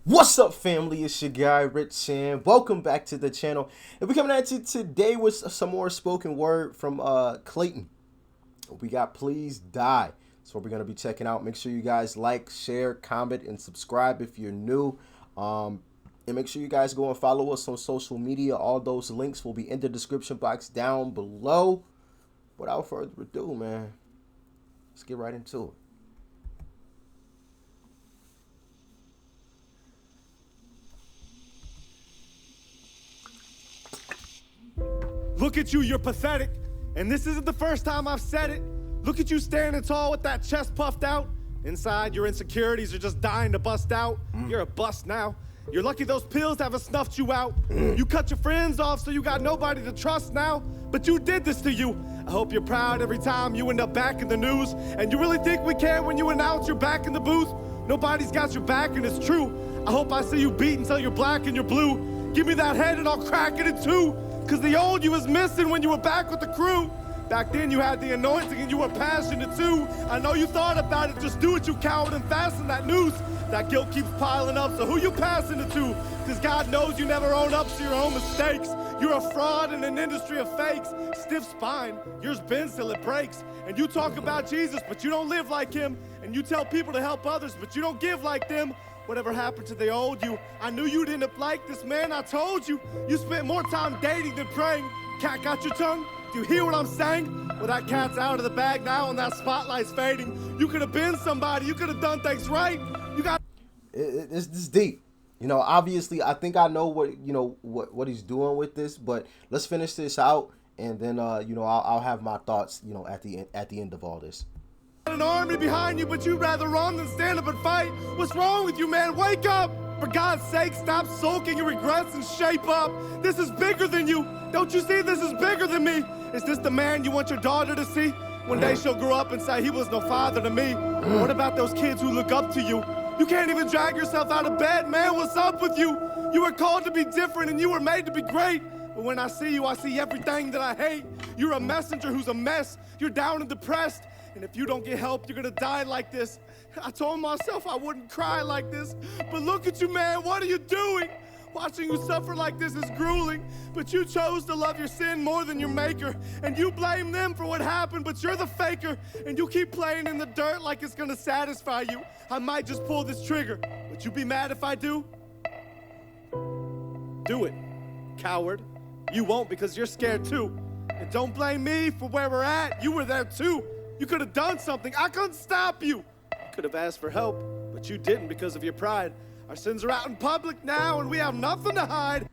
What's up, family? It's your guy Rich, and welcome back to the channel. And we're coming at you today with some more spoken word from Clayton. We got Please Die. That's what we're gonna be checking out. Make sure you guys like, share, comment, and subscribe if you're new. And make sure you guys go and follow us on social media. All those links will be in the description box down below. Without further ado, man, let's get right into it. Look at you, you're pathetic. And this isn't the first time I've said it. Look at you standing tall with that chest puffed out. Inside, your insecurities are just dying to bust out. You're a bust now. You're lucky those pills haven't snuffed you out. You cut your friends off so you got nobody to trust now. But you did this to you. I hope you're proud every time you end up back in the news. And you really think we care when you announce you're back in the booth? Nobody's got your back and it's true. I hope I see you beat until you're black and you're blue. Give me that head and I'll crack it in two. Cause the old you was missing when you were back with the crew. Back then you had the anointing and you were passionate too. I know you thought about it, just do it, you coward, and fasten that noose. That guilt keeps piling up, so who you passing it to? Cause God knows you never own up to your own mistakes. You're a fraud in an industry of fakes. Stiff spine, yours bends till it breaks. And you talk about Jesus, but you don't live like him. And you tell people to help others, but you don't give like them. Whatever happened to the old you? I knew you'd end up like this, man, I told you. You spent more time dating than praying. Cat got your tongue? Do you hear what I'm saying? Well, that cat's out of the bag now and that spotlight's fading. You could have been somebody. You could have done things right. You got... It's deep. You know, obviously, I think I know what he's doing with this, but let's finish this out, and then I'll have my thoughts at the end of all this. An army behind you, but you'd rather run than stand up and fight. What's wrong with you, man? Wake up! For God's sake, stop sulking your regrets and shape up. This is bigger than you. Don't you see this is bigger than me? Is this the man you want your daughter to see? One day she'll grow up and say he was no father to me. What about those kids who look up to you? You can't even drag yourself out of bed, man. What's up with you? You were called to be different and you were made to be great. But when I see you, I see everything that I hate. You're a messenger who's a mess. You're down and depressed. And if you don't get help, you're gonna die like this. I told myself I wouldn't cry like this. But look at you, man, what are you doing? Watching you suffer like this is grueling. But you chose to love your sin more than your maker. And you blame them for what happened, but you're the faker. And you keep playing in the dirt like it's gonna satisfy you. I might just pull this trigger. Would you be mad if I do? Do it, coward. You won't because you're scared too. And don't blame me for where we're at. You were there too. You could have done something. I couldn't stop you. You could have asked for help, but you didn't because of your pride. Our sins are out in public now, and we have nothing to hide.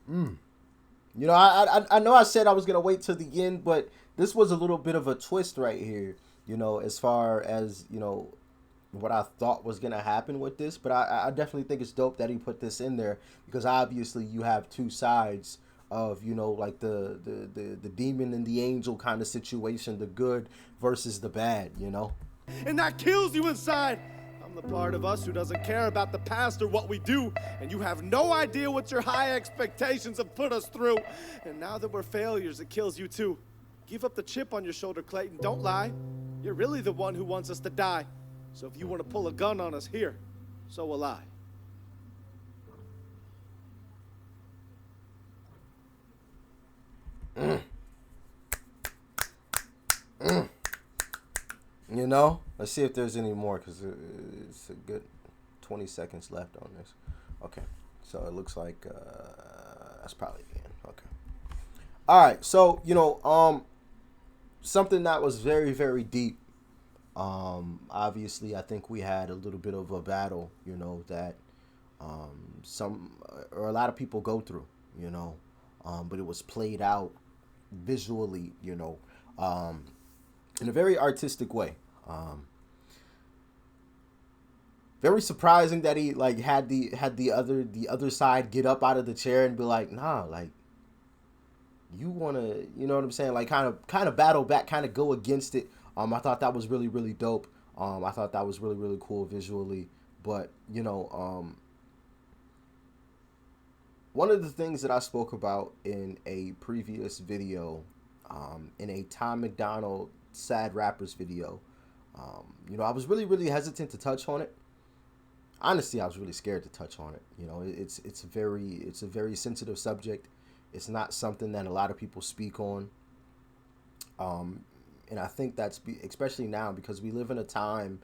You know, I know I said I was gonna wait till the end, but this was a little bit of a twist right here. You know, as far as what I thought was gonna happen with this, but I definitely think it's dope that he put this in there because obviously you have two sides of like the demon and the angel kind of situation, the good versus the bad, And that kills you inside. I'm the part of us who doesn't care about the past or what we do, and you have no idea what your high expectations have put us through. And now that we're failures, it kills you too. Give up the chip on your shoulder, Clayton. Don't lie. You're really the one who wants us to die. So if you want to pull a gun on us here, so will I. Let's see if there's any more because it's a good 20 seconds left on this. Okay, so it looks like that's probably the end. Okay, all right, so something that was very, very deep. Obviously I think we had a little bit of a battle that a lot of people go through, but it was played out visually, in a very artistic way. Very surprising that he had the other side get up out of the chair and be like, nah, like you want to, you know what I'm saying, like kind of battle back, kind of go against it. I thought that was really, really dope. I thought that was really, really cool visually. But one of the things that I spoke about in a previous video, in a Tom McDonald Sad Rappers video, I was really, really hesitant to touch on it. honestly, I was really scared to touch on it. You know, it's a very sensitive subject. It's not something that a lot of people speak on. And I think especially now, because we live in a time,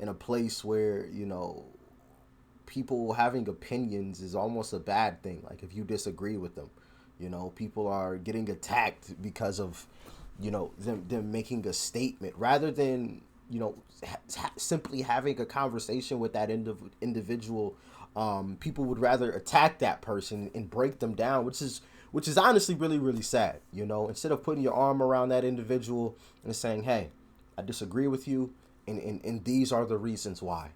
in a place where, you know, people having opinions is almost a bad thing. Like if you disagree with them, you know, people are getting attacked because of, you know, them making a statement rather than, you know, simply having a conversation with that individual. People would rather attack that person and break them down, which is honestly really, really sad. You know, instead of putting your arm around that individual and saying, hey, I disagree with you, and these are the reasons why.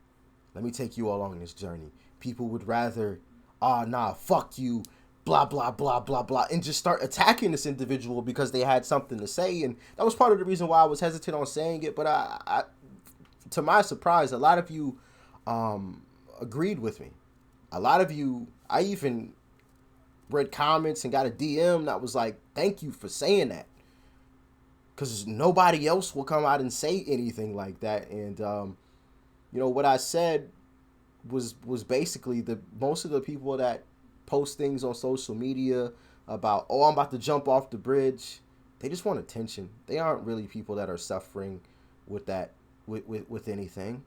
Let me take you along this journey. People would rather, nah, fuck you, blah, blah, blah, blah, blah, and just start attacking this individual because they had something to say. And that was part of the reason why I was hesitant on saying it. But I to my surprise, a lot of you agreed with me. A lot of you, I even read comments and got a DM that was like, thank you for saying that. Because nobody else will come out and say anything like that. And, you know, what I said was basically most of the people that post things on social media about, oh, I'm about to jump off the bridge, they just want attention. They aren't really people that are suffering with that, with anything.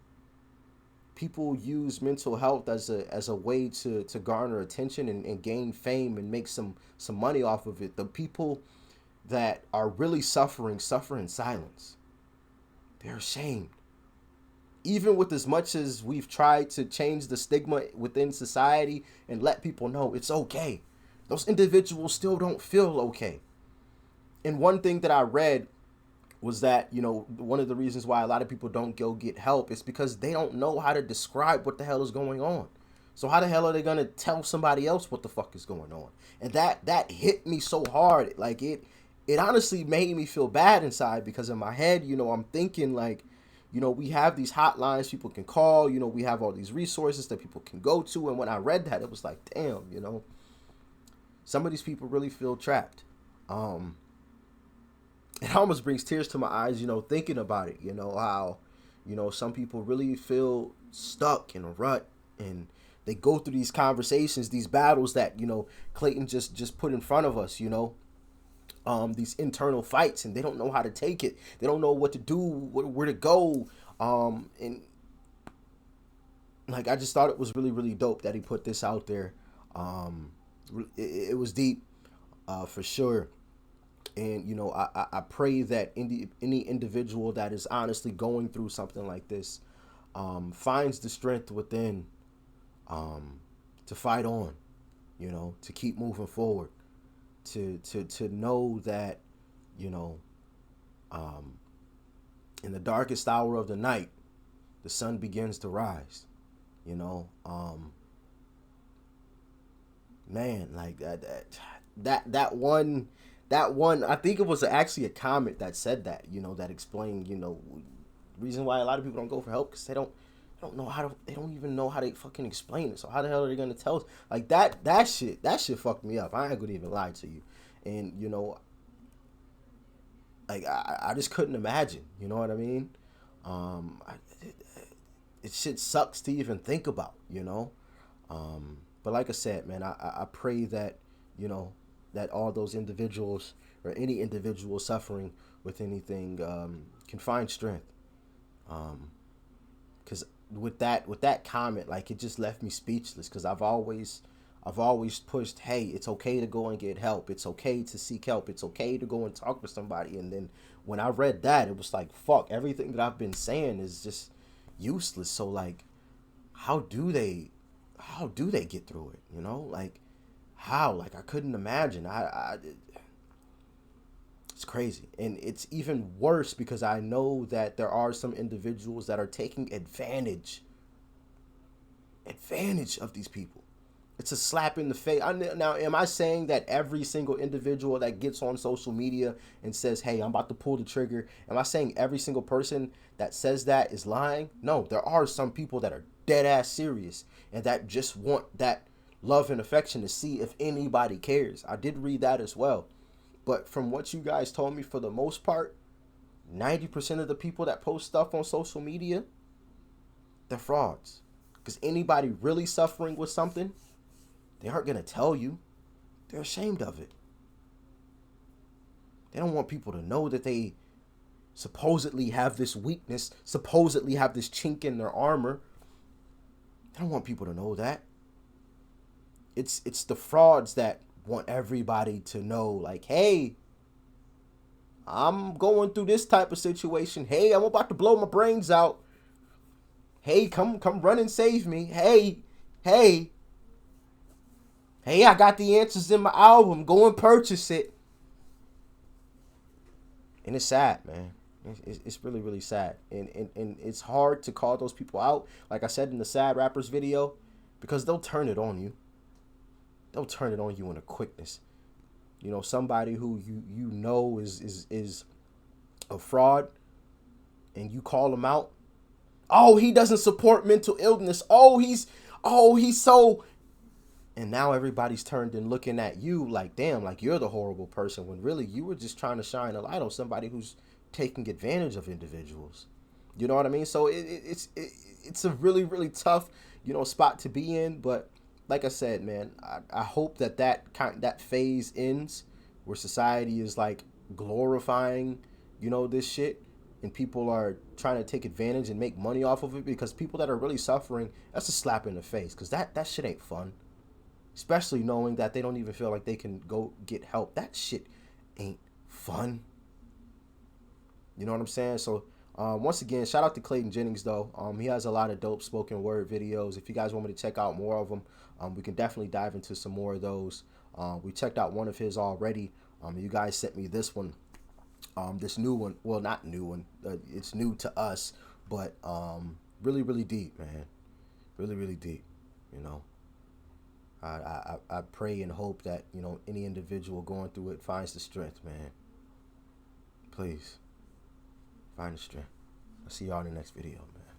People use mental health as a way to garner attention and gain fame and make some money off of it. The people that are really suffering suffer in silence. They're ashamed. Even with as much as we've tried to change the stigma within society and let people know it's okay, those individuals still don't feel okay. And one thing that I read was that, you know, one of the reasons why a lot of people don't go get help is because they don't know how to describe what the hell is going on. So how the hell are they going to tell somebody else what the fuck is going on? And that hit me so hard. Like it honestly made me feel bad inside, because in my head, you know, I'm thinking like, you know, we have these hotlines people can call, you know, we have all these resources that people can go to. And when I read that, it was like, damn, you know, some of these people really feel trapped. It almost brings tears to my eyes, you know, thinking about it, you know, how, you know, some people really feel stuck in a rut, and they go through these conversations, these battles that, you know, Clayton just put in front of us, you know, these internal fights, and they don't know how to take it. They don't know what to do, where to go. And like, I just thought it was really, really dope that he put this out there. It was deep, for sure. And, you know, I pray that any individual that is honestly going through something like this finds the strength within to fight on, you know, to keep moving forward, to know that, you know, in the darkest hour of the night, the sun begins to rise, you know. Man, like that one, I think it was actually a comment that said that, you know, that explained, you know, reason why a lot of people don't go for help, because they don't know how to, they don't even know how to fucking explain it. So how the hell are they gonna tell us? Like that shit fucked me up. I ain't gonna even lie to you. And, you know, like I just couldn't imagine, you know what I mean? It shit sucks to even think about, you know. But like I said, man, I pray that, you know, that all those individuals, or any individual suffering with anything, can find strength. Because with that comment, like, it just left me speechless, because I've always pushed, hey, it's okay to go and get help. It's okay to seek help. It's okay to go and talk with somebody. And then when I read that, it was like, fuck, everything that I've been saying is just useless. So, like, how do they get through it? You know, like, how? Like, I couldn't imagine. It's crazy. And it's even worse because I know that there are some individuals that are taking advantage of these people. It's a slap in the face. Now, am I saying that every single individual that gets on social media and says, hey, I'm about to pull the trigger, am I saying every single person that says that is lying? No, there are some people that are dead ass serious and that just want that love and affection to see if anybody cares. I did read that as well. But from what you guys told me, for the most part, 90% of the people that post stuff on social media, they're frauds. Because anybody really suffering with something, they aren't going to tell you. They're ashamed of it. They don't want people to know that they supposedly have this weakness, supposedly have this chink in their armor. They don't want people to know that. It's the frauds that want everybody to know, like, hey, I'm going through this type of situation. Hey, I'm about to blow my brains out. Hey, come run and save me. Hey, I got the answers in my album. Go and purchase it. And it's sad, man. It's really, really sad. And it's hard to call those people out, like I said in the Sad Rappers video, because they'll turn it on you. They'll turn it on you in a quickness. You know, somebody who you know is a fraud, and you call him out. Oh, he doesn't support mental illness. Oh, he's so... And now everybody's turned and looking at you like, damn, like you're the horrible person, when really you were just trying to shine a light on somebody who's taking advantage of individuals. You know what I mean? So it's a really, really tough, you know, spot to be in. But like I said, man, I hope that phase ends where society is like glorifying, you know, this shit, and people are trying to take advantage and make money off of it, because people that are really suffering, that's a slap in the face, because that shit ain't fun. Especially knowing that they don't even feel like they can go get help. That shit ain't fun. You know what I'm saying? So, once again, shout out to Clayton Jennings, though. He has a lot of dope spoken word videos. If you guys want me to check out more of them, we can definitely dive into some more of those. We checked out one of his already. You guys sent me this one. This new one. Well, not new one. It's new to us. But really, really deep, man. Really, really deep, you know. I pray and hope that, you know, any individual going through it finds the strength, man. Please find the strength. I'll see y'all in the next video, man.